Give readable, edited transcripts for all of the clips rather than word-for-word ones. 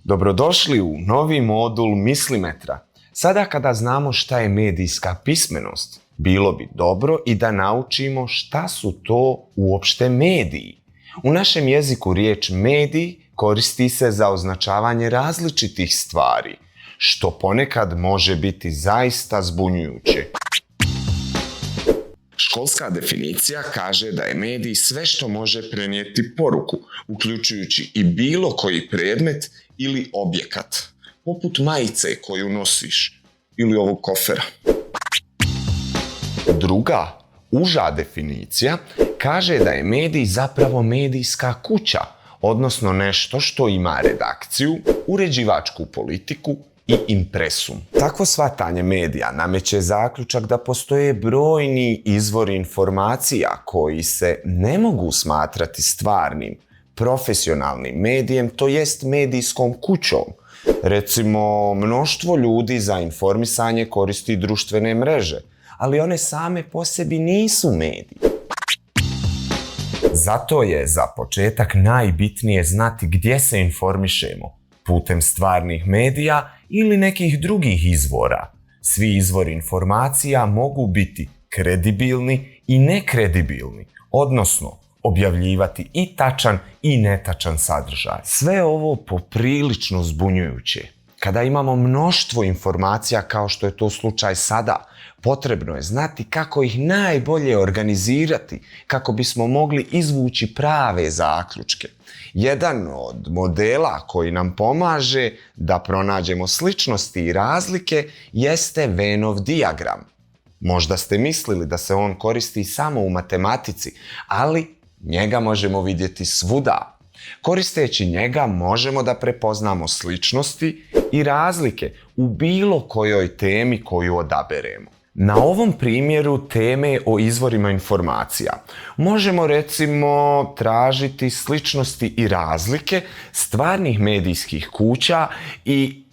Dobrodošli u novi modul Mislimetra. Sada kada znamo šta je medijska pismenost, bilo bi dobro i da naučimo šta su to uopšte mediji. U našem jeziku riječ medij koristi se za označavanje različitih stvari, što ponekad može biti zaista zbunjujuće. Školska definicija kaže da je medij sve što može prenijeti poruku, uključujući i bilo koji predmet ili objekat, poput majice koju nosiš ili ovog kofera. Druga, uža definicija kaže da je medij zapravo medijska kuća, odnosno nešto što ima redakciju, uređivačku politiku i impresum. Takvo shvatanje medija nameće zaključak da postoje brojni izvori informacija koji se ne mogu smatrati stvarnim, profesionalnim medijem, to jest medijskom kućom. Recimo, mnoštvo ljudi za informisanje koristi društvene mreže, ali one same po sebi nisu mediji. Zato je za početak najbitnije znati gdje se informišemo, putem stvarnih medija ili nekih drugih izvora. Svi izvori informacija mogu biti kredibilni i nekredibilni, odnosno objavljivati i tačan i netačan sadržaj. Sve ovo poprilično zbunjujuće. Kada imamo mnoštvo informacija kao što je to slučaj sada, potrebno je znati kako ih najbolje organizirati kako bismo mogli izvući prave zaključke. Jedan od modela koji nam pomaže da pronađemo sličnosti i razlike jeste Venov dijagram. Možda ste mislili da se on koristi samo u matematici, ali njega možemo vidjeti svuda. Koristeći njega možemo da prepoznamo sličnosti i razlike u bilo kojoj temi koju odaberemo. Na ovom primjeru teme o izvorima informacija možemo recimo tražiti sličnosti i razlike stvarnih medijskih kuća i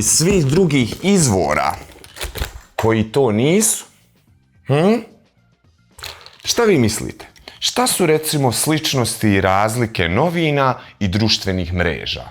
svih drugih izvora koji to nisu. Šta vi mislite? Šta su recimo sličnosti i razlike novina i društvenih mreža?